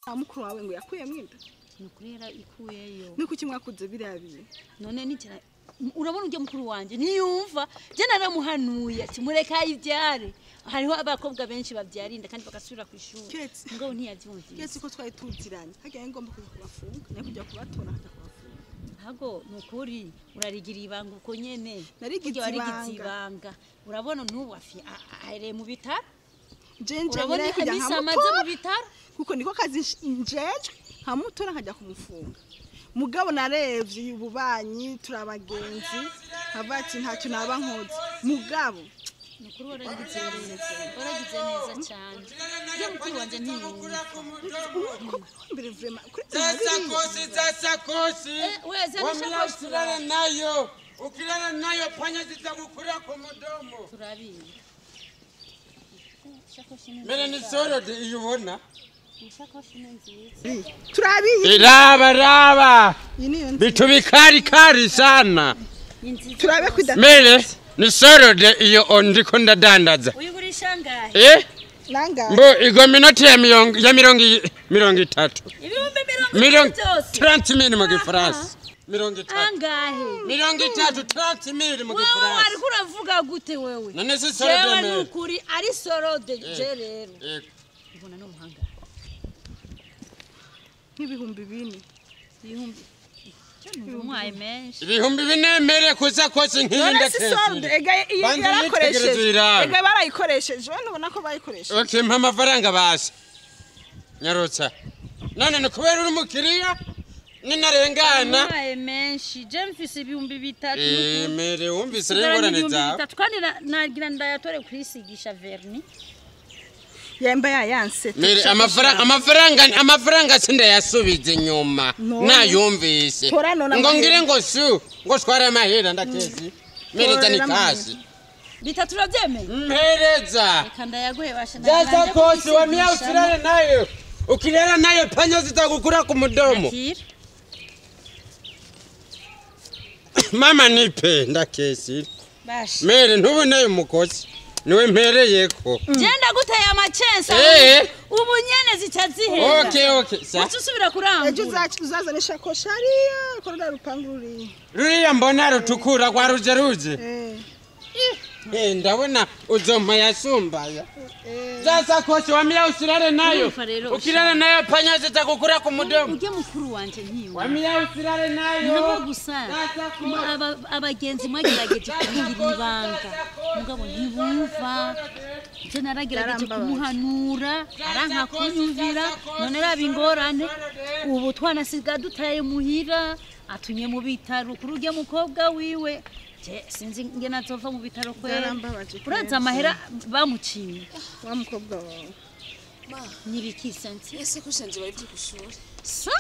Mukuru wawe ngo yakuyemo inda nukurera ikuyeyo ni kuki mwakuze birabiye none nitira urabona uje mukuru wanje niyumva je naramuhanuye ati mureka ivyare hariho abakobwa benshi babyarinda kandi bagasubira ku ishuri ngo ntiyavyumvise ketse ko twari tuziranye hagiye ngomba kubafunga ne kujya kubatora hata kubafunga hago nukuri urarigira ibanga uko nyene narigize ibanga urabona nubu afi ahere mu bitaro jenje urabona kujya amaze mu bitaro kuko niko kazi njejwe hamutora nkajya kumufunga mugabo narevye ububanyi turabagenzi havati ntacyo naba nkoze mugabo nukuri waragize neza cyane iyo mukuru wanje ntiyumva mbere vraiment kuri zasakosi wamlala nayo ukilala nayo panya zitakukuria kwa mdomo turabiye mbere ni sorode iyubona turabiye raba bitu bikari sana turabe kwida mbere ni sorode iyo ndiko ndadandaza uyigurisha ngahe nanga mbo igo minota ya mirongo itatu ibihumbi 30 mu gifaransa angahe 30 mu gifaransa ariko uravuga gute wewe none si sorode me ukuri ari sorode je rero ubona no muhanga nk'ibihumbi 4 ibihumbi 4 mere kuza kose nk'iyinda kese ega barayikoresheje we nubona ko bayikoresheje okay mpa amafaranga basi nyarutsa none nikubera uri mukiriya ninarengana menshi je mfise ibihumbi 3 mere wumvise rengorane zawe kandi nagira ndayatore kwisigisha verni yemba yayanse mere amafaranga sinde yasubize nyuma nayumvise ngo ngire ngo twara amahera ndakezi mereza ni kazi bitatu uravyemeye mpereza kanda yaguhe basha jaza kosi wa mia usirane nayo ukilala nayo panya zitakukura ku mudomo mama nipe ndakezi bashi mere ntubone umukozi niwe mpereyeko genda guteye amacensa ubu nyene zitazihera okay usubira kurangura ejo uzazana ishakoshi hariya korora rupangururiye ruriya mbona rutukura kwa ruje ndabona uzompa yasumbaya sasa kosi wamia usirare nayo ukirare nayo panya zitakukura ku mudomo uje mukuru wanje ntiyo wamia usirare nayo gusa abagenzi mwagerageje kugira ibanga mugabo ntibumva je naragerageje kumuhanura aranka kunyumvira none rabingorane ubu twanasiga dutaye muhira atunye mu bitaro kuruje mukobwa wiwe sinzi ngena zova mu bitaro kwera uraza amahera bamuciye wa mukobwa wawe nibiki sense ese kushanje bari kwishuri sa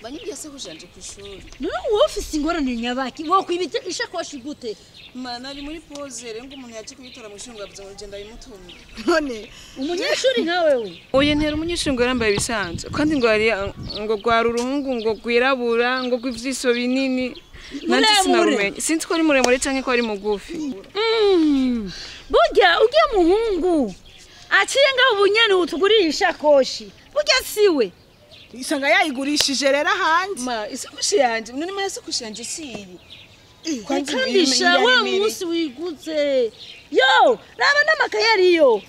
banyibye ese kushanje kwishuri no office ingorane nyabaki wo kwibije ishakoshi gute mana ari muri pause rengo umuntu yaje kuyitora mu shunga byo ngenda yimutumye none umunyeshuri nkawe we oye ntera umunyeshuri ngo yarambaye bisanzwe kandi ngo ari ngo gwara uruhungu ngo gwirabura ngo gwivyiso binini nanti sinarumenye sinzi ko ari muremure canke ko ari mugufi burya ugiye muhungu aciye ngaho ubunyene utugurisha koshi burya siwe isanga yayigurishije rero hanze ma isakoshi yanje none ma isakoshi yanje siri kandisha wa munsi wiguze yo raba n'amakaye ariyo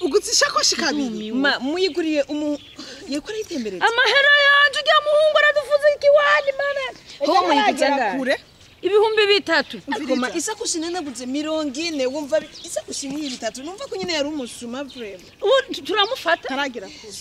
ugutse ishakoshi kabiri ma muyiguriye yakora itembereza amahera yanje ujya muhungu aradufuza ikiwani mana ho muyiguzanga kure ibihumbi 3 akoma isakoshi nanabuze 40 wumva isakoshi muri 3 numva ko nyine yari umusuma vraiment turamufata taragira kure